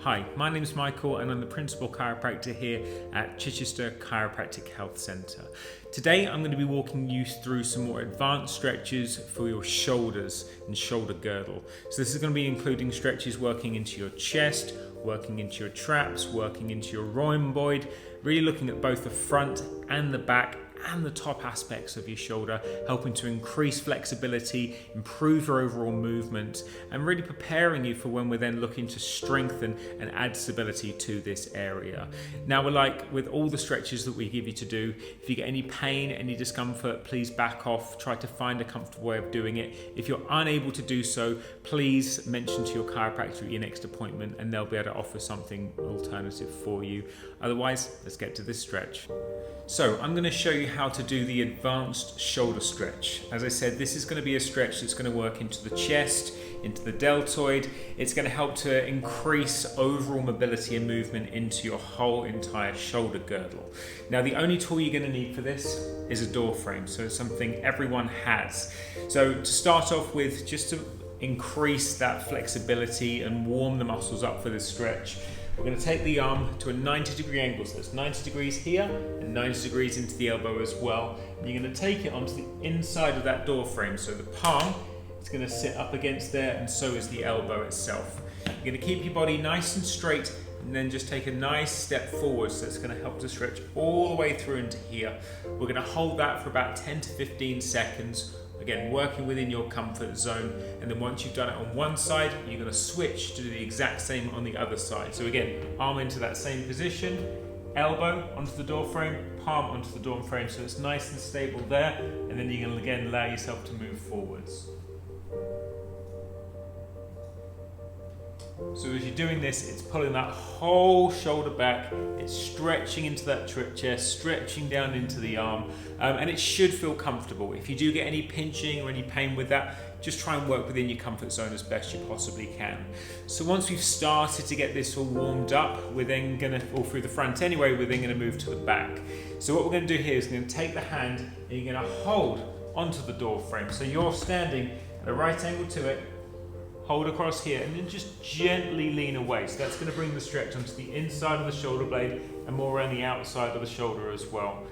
Hi, my name is Michael and I'm the Principal Chiropractor here at Chichester Chiropractic Health Centre. Today I'm going to be walking you through some more advanced stretches for your shoulders and shoulder girdle. So this is going to be including stretches working into your chest, working into your traps, working into your rhomboid, really looking at both the front and the back and the top aspects of your shoulder, helping to increase flexibility, improve your overall movement, and really preparing you for when we're then looking to strengthen and add stability to this area. Now, we're like with all the stretches that we give you to do, if you get any pain, any discomfort, please back off, try to find a comfortable way of doing it. If you're unable to do so, please mention to your chiropractor at your next appointment and they'll be able to offer something alternative for you. Otherwise, let's get to this stretch. So I'm going to show you how to do the advanced shoulder stretch. As I said, this is going to be a stretch that's going to work into the chest, into the deltoid. It's going to help to increase overall mobility and movement into your whole entire shoulder girdle. Now, the only tool you're going to need for this is a door frame. So it's something everyone has. So to start off with, just to increase that flexibility and warm the muscles up for this stretch, we're going to take the arm to a 90-degree angle, so it's 90 degrees here and 90 degrees into the elbow as well. And you're going to take it onto the inside of that door frame, so the palm is going to sit up against there and so is the elbow itself. You're going to keep your body nice and straight and then just take a nice step forward, so it's going to help to stretch all the way through into here. We're going to hold that for about 10 to 15 seconds. Again, working within your comfort zone, and then once you've done it on one side, you're going to switch to do the exact same on the other side. So again, arm into that same position, elbow onto the door frame, palm onto the door frame, so it's nice and stable there, and then you're going to again allow yourself to move forwards. So as you're doing this, it's pulling that whole shoulder back, it's stretching into that chest, stretching down into the arm, and it should feel comfortable. If you do get any pinching or any pain with that, just try and work within your comfort zone as best you possibly can. So once we've started to get this all warmed up, we're then going to, all through the front anyway, we're then going to move to the back. So what we're going to do here is we're going to take the hand and you're going to hold onto the door frame. So you're standing at a right angle to it, hold across here and then just gently lean away. So that's going to bring the stretch onto the inside of the shoulder blade and more around the outside of the shoulder as well.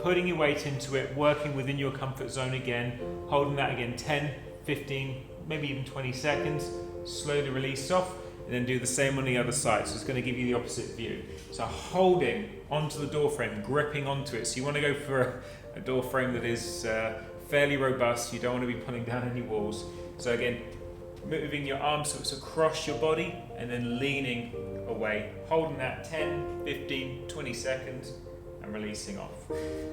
Putting your weight into it, working within your comfort zone again, holding that again 10, 15, maybe even 20 seconds, slowly release off and then do the same on the other side. So it's going to give you the opposite view. So holding onto the door frame, gripping onto it. So you want to go for a door frame that is fairly robust. You don't want to be pulling down any walls. So again, moving your arms so it's across your body and then leaning away, holding that 10, 15, 20 seconds and releasing off.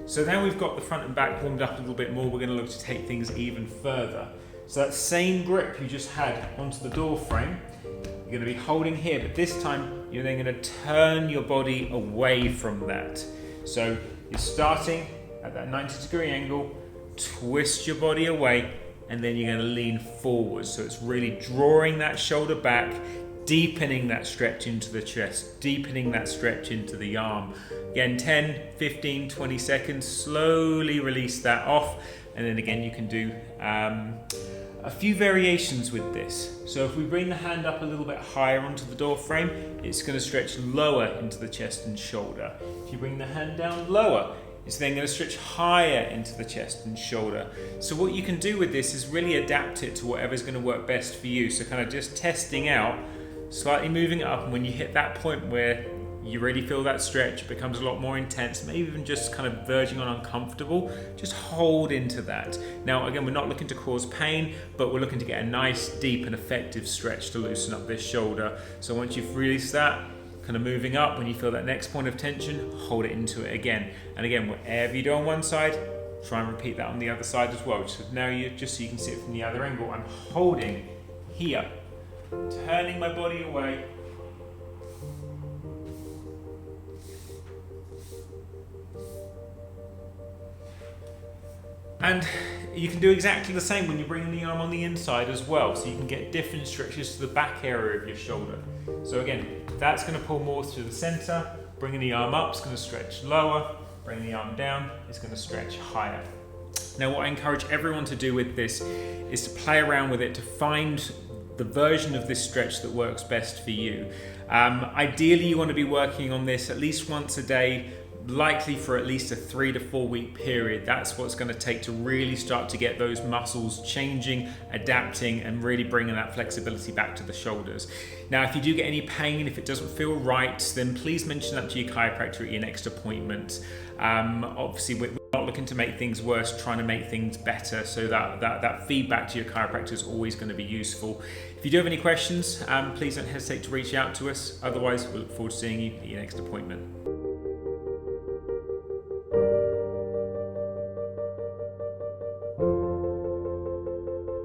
So now we've got the front and back warmed up a little bit more, we're going to look to take things even further. So that same grip you just had onto the door frame, you're going to be holding here, but this time you're then going to turn your body away from that. So you're starting at that 90-degree angle, twist your body away, and then you're going to lean forward. So it's really drawing that shoulder back, deepening that stretch into the chest, deepening that stretch into the arm. Again, 10, 15, 20 seconds, slowly release that off. And then again, you can do a few variations with this. So if we bring the hand up a little bit higher onto the door frame, it's going to stretch lower into the chest and shoulder. If you bring the hand down lower, it's then going to stretch higher into the chest and shoulder. So what you can do with this is really adapt it to whatever's going to work best for you. So kind of just testing out, slightly moving it up, and when you hit that point where you really feel that stretch, it becomes a lot more intense, maybe even just kind of verging on uncomfortable, just hold into that. Now again, we're not looking to cause pain, but we're looking to get a nice, deep and effective stretch to loosen up this shoulder. So once you've released that, kind of moving up, when you feel that next point of tension, hold it into it again. And again, whatever you do on one side, try and repeat that on the other side as well. So now just so you can see it from the other angle, I'm holding here, turning my body away, and you can do exactly the same when you're bringing the arm on the inside as well, so you can get different stretches to the back area of your shoulder. So again, that's going to pull more to the center, bringing the arm up, it's going to stretch lower, bringing the arm down, it's going to stretch higher. Now what I encourage everyone to do with this is to play around with it, to find the version of this stretch that works best for you. Ideally, you want to be working on this at least once a day, likely for at least a 3 to 4 week period. That's what's going to take to really start to get those muscles changing, adapting, and really bringing that flexibility back to the shoulders. Now, if you do get any pain, if it doesn't feel right, then please mention that to your chiropractor at your next appointment. Obviously, we're not looking to make things worse, trying to make things better, so that feedback to your chiropractor is always going to be useful. If you do have any questions, please don't hesitate to reach out to us. Otherwise, we look forward to seeing you at your next appointment.